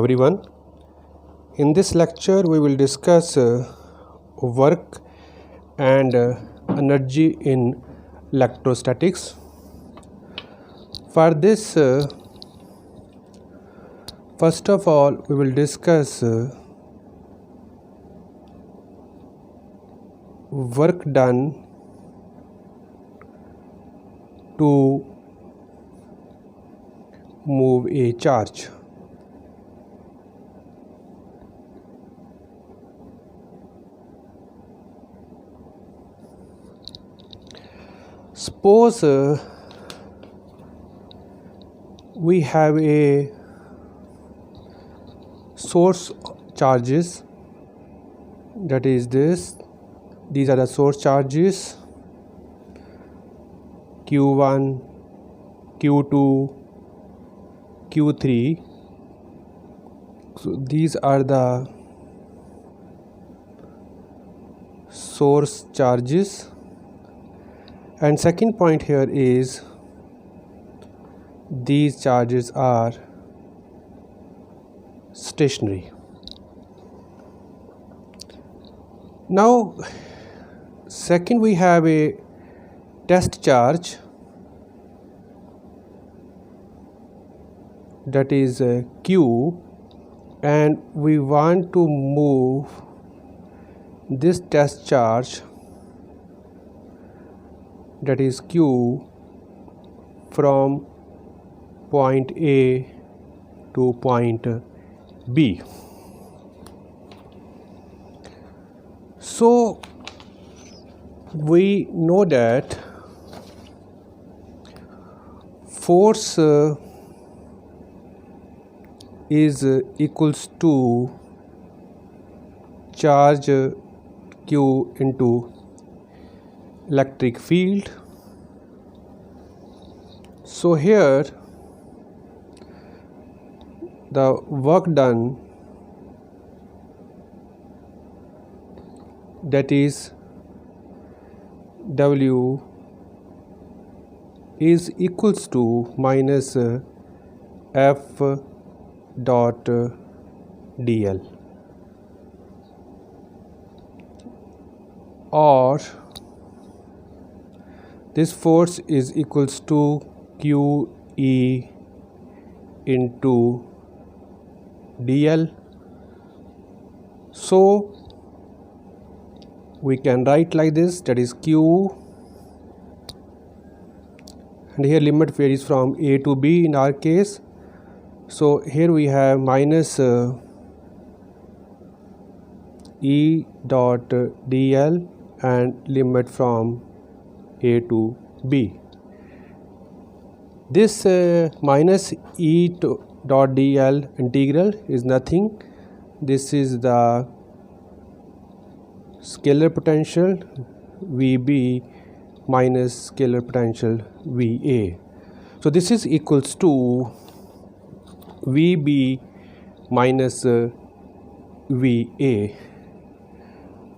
everyone. In this lecture we will discuss work and energy in electrostatics. For this, first of all we will discuss work done to move a charge. Suppose we have a source charges, that is these are the source charges Q1, Q2, Q3. So these are the source charges. And second point here is these charges are stationary. Now second, we have a test charge, that is Q, and we want to move this test charge, that is Q, from point A to point B. So we know that force is equals to charge Q into electric field. So here the work done, that is W, is equals to minus F dot dl, or this force is equals to QE into dl. So we can write like this, that is Q, and here limit varies from A to B in our case. So here we have minus E dot dl and limit from A to B. This minus E dot dl integral is nothing. This is the scalar potential VB minus scalar potential VA. So this is equals to VB minus VA,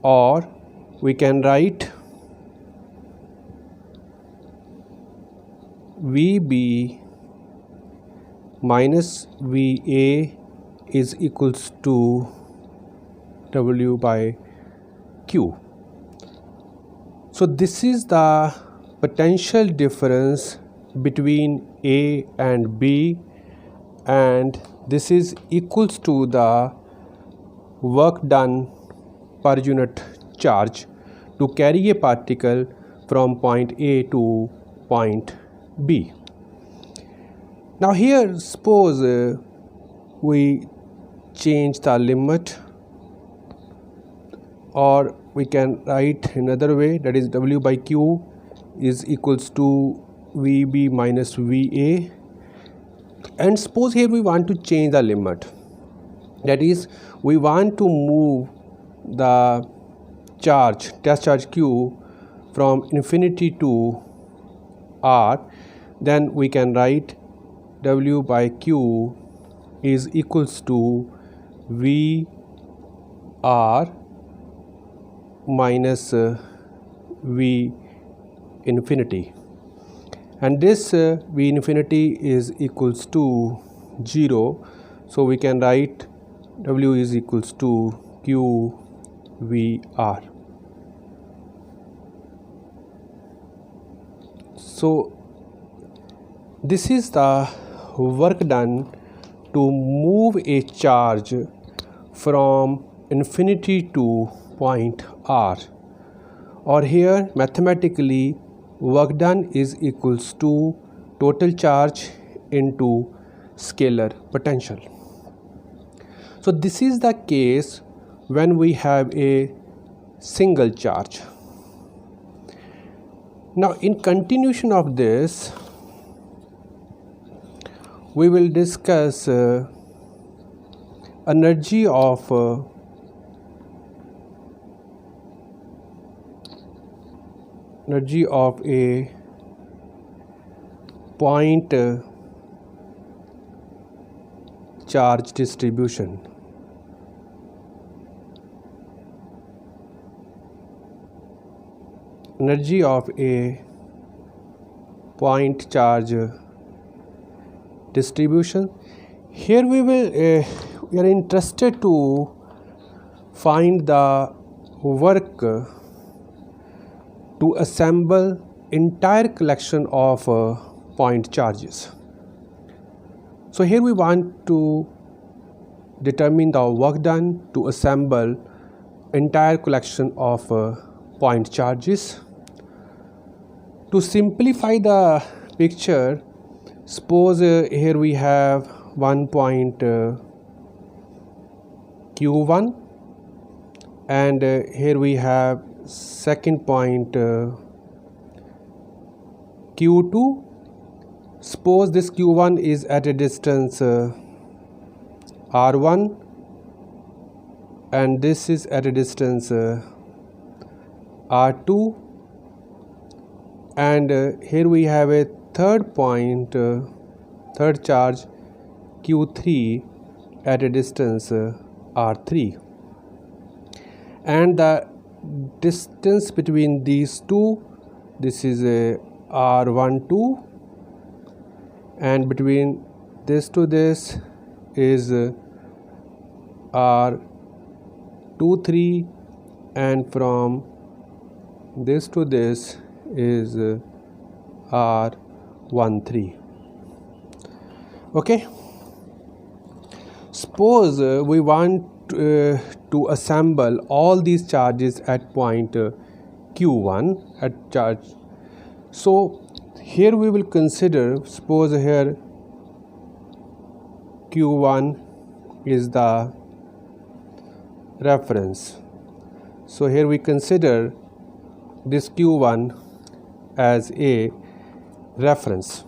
or we can write VB minus VA is equals to W by Q. So this is the potential difference between A and B, and this is equals to the work done per unit charge to carry a particle from point A to point B. Now here suppose we change the limit, or we can write another way, that is W by Q is equals to VB minus VA. And suppose here we want to change the limit, that is we want to move the charge, test charge Q, from infinity to R, then we can write W by Q is equals to VR minus V infinity, and this V infinity is equals to 0. So we can write W is equals to QVR. So this is the work done to move a charge from infinity to point R, or here mathematically work done is equals to total charge into scalar potential. So this is the case when we have a single charge. Now in continuation of this, we will discuss energy of a point charge distribution. Energy of a point charge distribution. Here we are interested to find the work to assemble entire collection of point charges. So here we want to determine the work done to assemble entire collection of point charges. To simplify the picture, suppose here we have one point Q1 and here we have second point Q2. Suppose this Q1 is at a distance R1 and this is at a distance R2, and here we have a third point, third charge Q3 at a distance R3, and the distance between these two, this is a R12, and between this to this is R23, and from this to this is R13. Okay, suppose we want to assemble all these charges at point Q1 at charge. So here we will consider, suppose here Q1 is the reference. So here we consider this Q1 as a reference.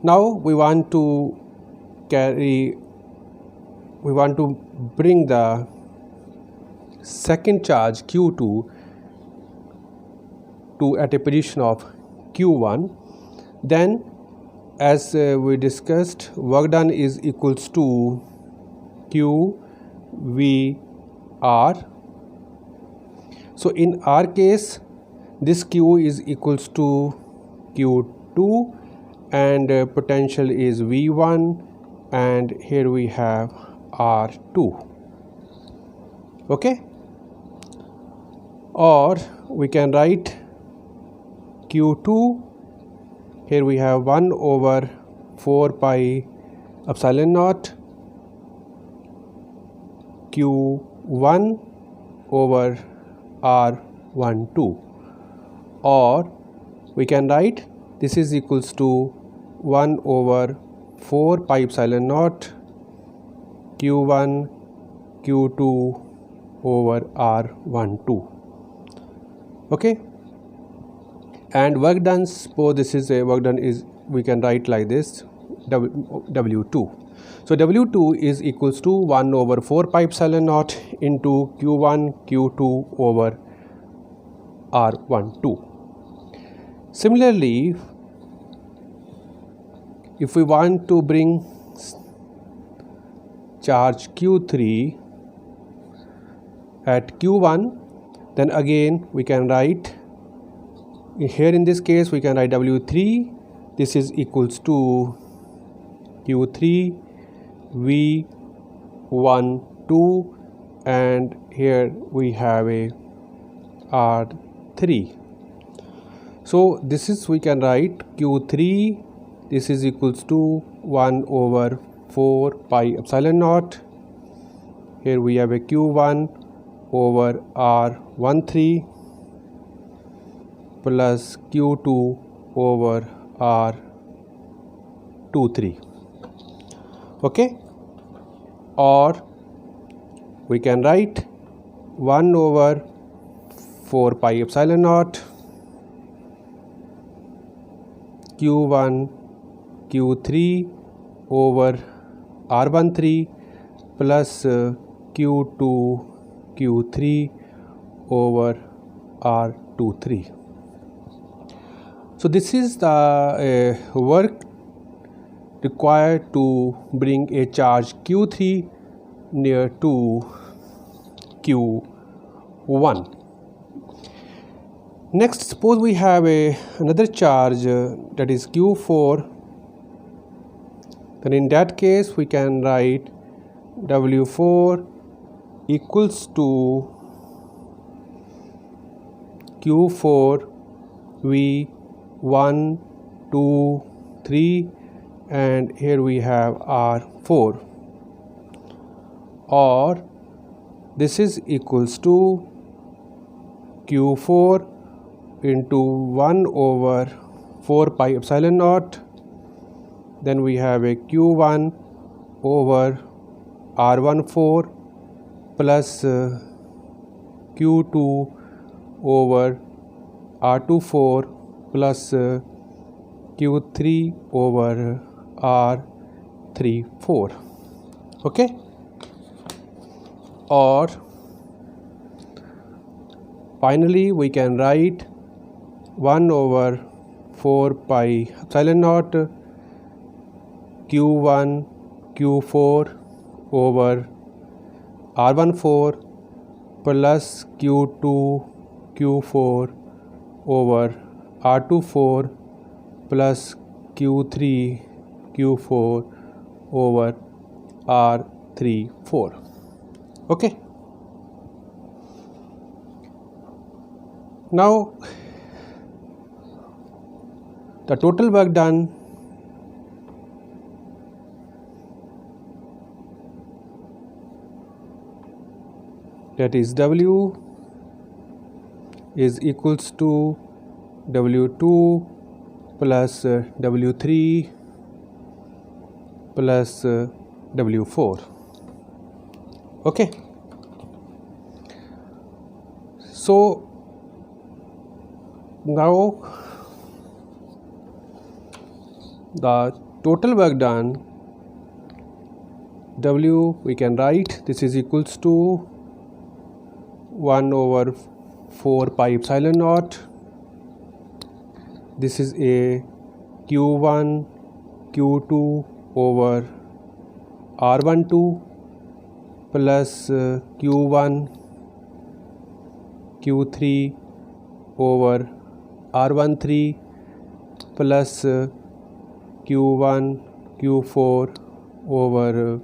Now we want to bring the second charge Q2 at a position of Q1. Then as we discussed, work done is equals to QVR. So in our case, this Q is equals to Q2 and potential is V1, and here we have R2. Okay, or we can write Q2, here we have 1 over 4 pi epsilon naught Q1 over R12, or we can write this is equals to 1 over 4 pi epsilon naught Q1 Q2 over R12. Okay, and work done, suppose this is a work done is, we can write like this, W2. So W2 is equals to 1 over 4 pi epsilon naught into Q1 Q2 over R12. Similarly, if we want to bring charge Q3 at Q1, then again we can write here, in this case we can write W3, this is equals to Q3 V1 2, and here we have a R3. So this is, we can write Q3, this is equals to 1 over 4 pi epsilon naught. Here we have a Q1 over R13 plus Q2 over R23. Okay, or we can write 1 over 4 pi epsilon naught Q1 Q3 over R13 plus Q2 Q3 over R23. So this is the work required to bring a charge Q3 near to Q1. Next, suppose we have another charge that is Q4. Then in that case we can write W4 equals to Q4 V1 2 3, and here we have R4, or this is equals to Q4 into 1 over 4 pi epsilon naught. Then we have a Q1 over R14 plus Q2 over R24 plus Q3 over R34. Okay, or finally we can write 1 over 4 pi epsilon naught Q1 Q4 over R14 plus Q2 Q4 over R24 plus Q3 Q4 over R34. Okay, now the total work done that is W is equals to W2 plus W3 plus W4. Okay, so now the total work done W we can write this is equals to 1 over 4 pi epsilon naught. This is a Q1 Q2 over R12 plus Q1 Q3 over R13 plus Q1 Q4 over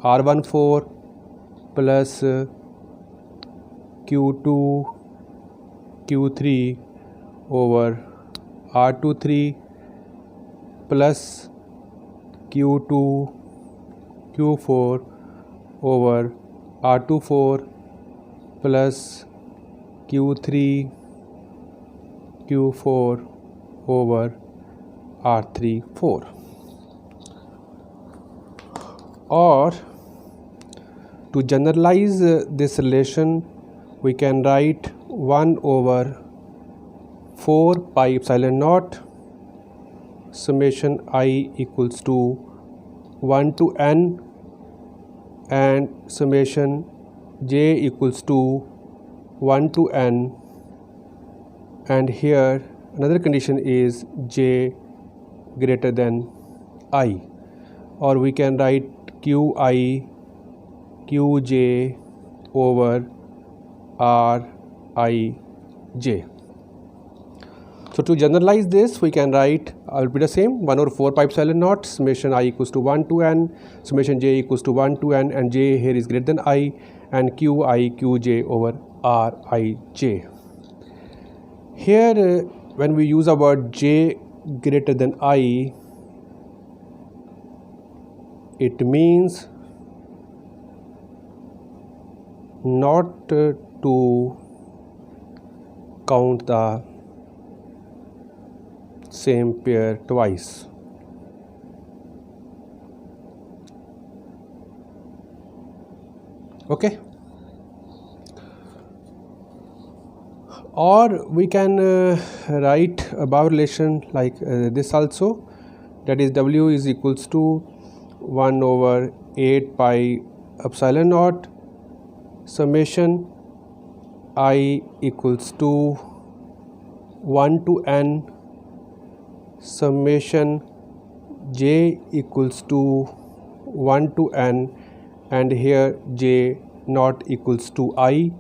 R14 plus Q2 Q3 over R23 plus Q2 Q4 over R24 plus Q3 Q4 over R34. Or to generalize this relation we can write 1 over 4 pi epsilon naught summation I equals to 1 to n and summation j equals to 1 to n, and here another condition is j greater than I, or we can write qi qj over rij. So to generalize this, we can write, I'll be the same, 1 over 4 pi epsilon naught summation I equals to 1 to n, summation j equals to 1 to n, and j here is greater than I, and qi qj over rij. Here when we use a word j greater than I, it means not to count the same pair twice. Okay, or we can write above relation like this also, that is W is equals to 1 over 8 pi epsilon naught summation I equals to 1 to n summation j equals to 1 to n, and here j not equals to I,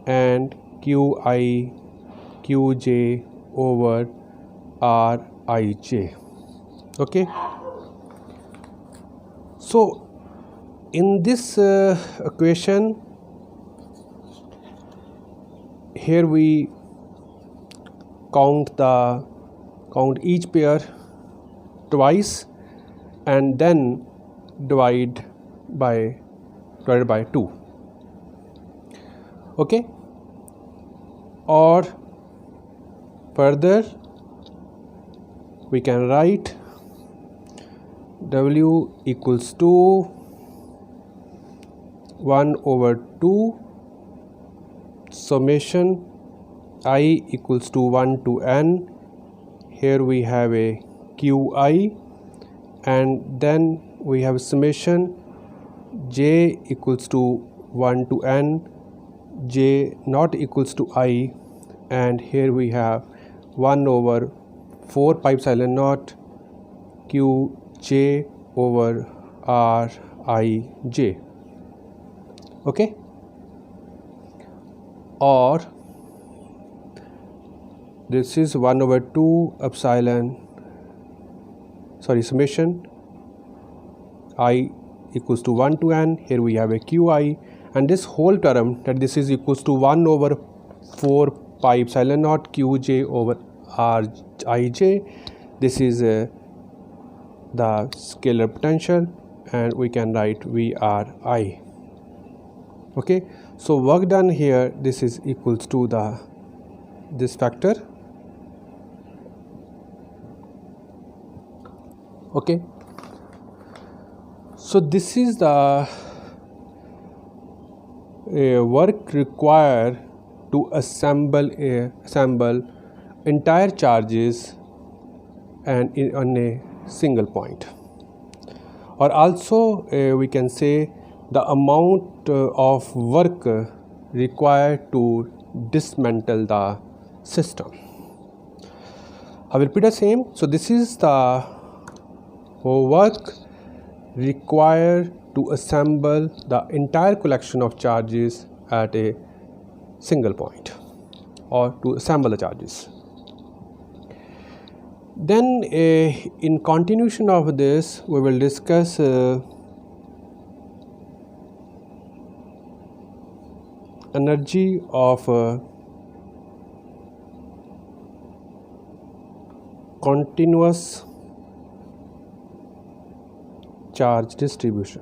and qi qj over rij. Okay, so in this equation, here we count each pair twice and then divided by 2. Okay, or further we can write W equals to 1 over 2 summation I equals to 1 to n. Here we have a qi, and then we have summation j equals to 1 to n, j not equals to I, and here we have 1 over 4 pi epsilon naught qj over rij. Okay, or this is 1 over 2 summation I equals to 1 to n. Here we have a qi, and this whole term, that this is equals to 1 over 4 pi epsilon naught qj over rij. This is the scalar potential, and we can write Vri. Okay, so work done here, this is equals to this factor. Okay, so this is the work required to assemble entire charges and on a single point, or also we can say the amount of work required to dismantle the system. I will repeat the same. So this is the work required to assemble the entire collection of charges at a single point, or to assemble the charges. Then in continuation of this, we will discuss energy of continuous charge distribution.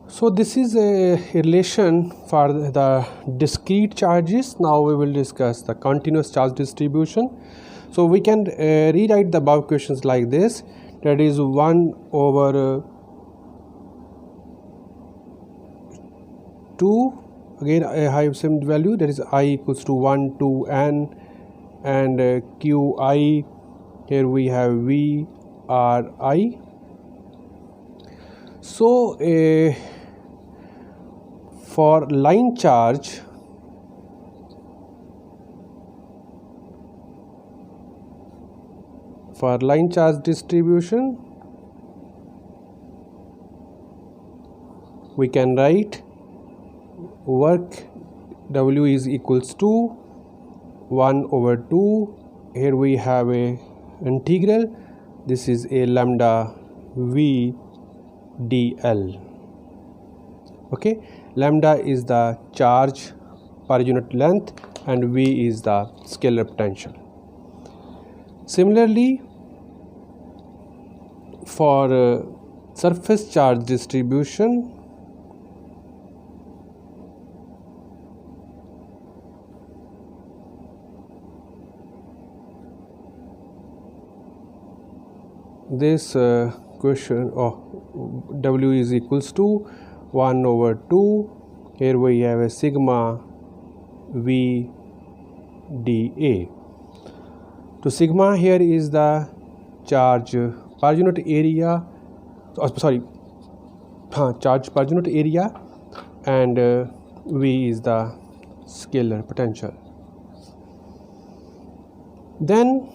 So this is a relation for the discrete charges. Now we will discuss the continuous charge distribution. So we can rewrite the above equations like this, that is 1 over 2, again I have same value, that is I equals to 1 to n, and qi, here we have Vri. So for line charge, distribution, we can write work W is equals to 1 over 2. Here we have a integral. This is a lambda V dl. Okay, lambda is the charge per unit length and V is the scalar potential. Similarly, for surface charge distribution, this question of W is equals to 1 over 2. Here we have a sigma V dA. So sigma here is the charge per unit area, charge per unit area, and V is the scalar potential. Then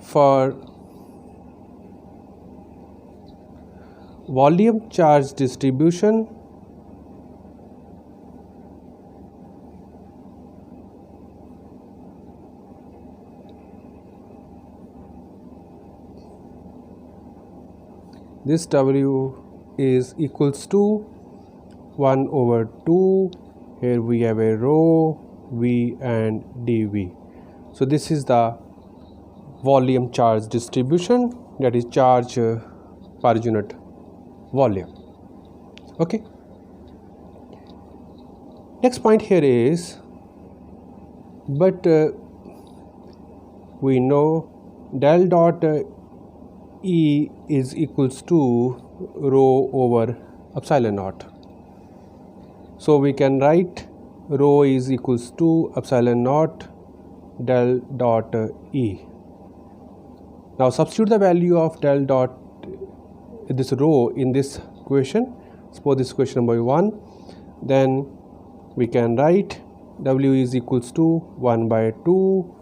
for volume charge distribution, this W is equals to 1 over 2. Here we have a rho, V and dV. So this is the volume charge distribution, that is charge per unit volume. Okay. Next point here is, but we know del dot E is equals to rho over epsilon naught. So we can write rho is equals to epsilon naught del dot E. Now substitute the value of del dot this rho in this equation. Suppose this equation number 1. Then we can write W is equals to 1 by 2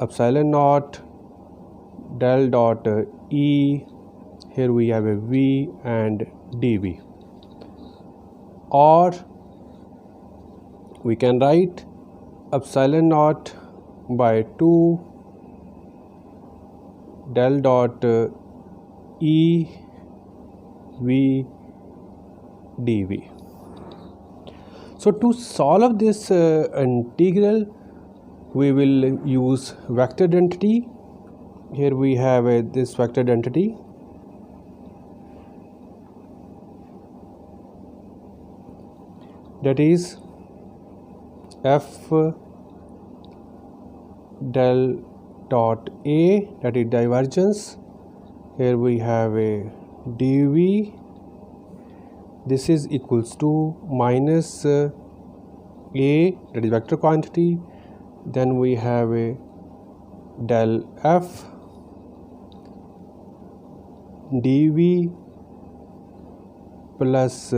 epsilon naught del dot E. Here we have a V and dV. Or we can write epsilon naught by 2 del dot E V dV. So to solve this integral, we will use vector identity. Here we have this vector identity. That is F del dot A, that is divergence. Here we have a dV. This is equals to minus A, that is vector quantity. Then we have a del F dV plus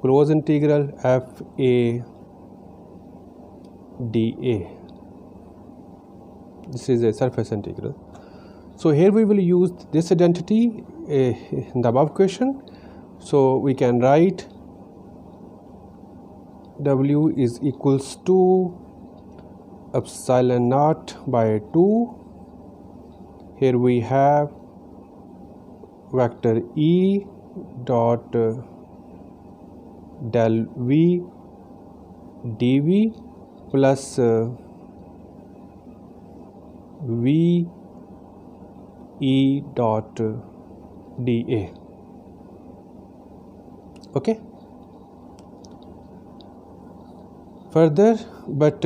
close integral F A dA. This is a surface integral. So here we will use this identity in the above question. So we can write W is equals to epsilon naught by 2. Here we have vector E dot del V dV plus V E dot dA. Okay. Further, but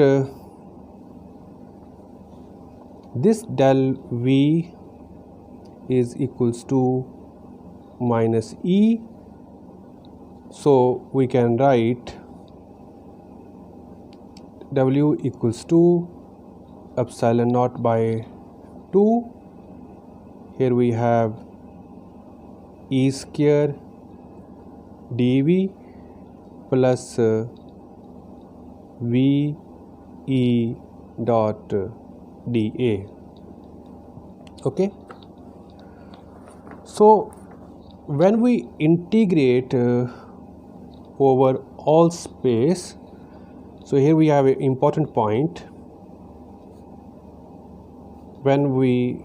this del V is equals to minus E. So we can write W equals to epsilon naught by 2. Here we have E square dV plus V E dot dA. Okay. So when we integrate over all space, so here we have an important point. When we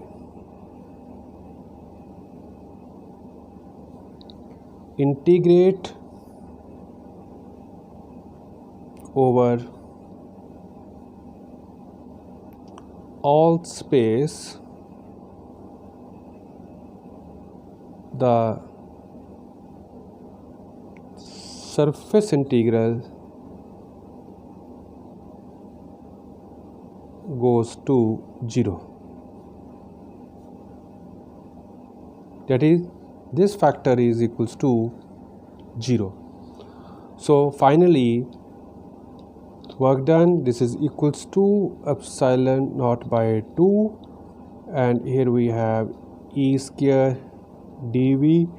integrate over all space, the surface integral goes to 0. That is, this factor is equals to 0. So finally, work done, this is equals to epsilon naught by 2, and here we have E square dV,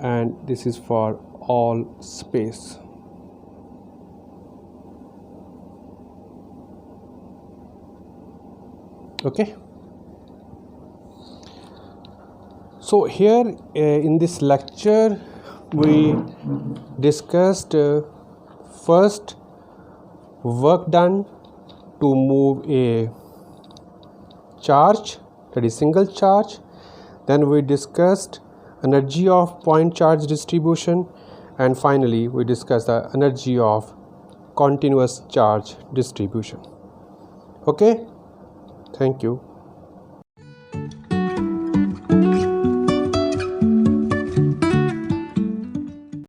and this is for all space. Okay. So here in this lecture we discussed first work done to move a charge, that is single charge. Then we discussed energy of point charge distribution, and finally we discussed the energy of continuous charge distribution. Okay, thank you.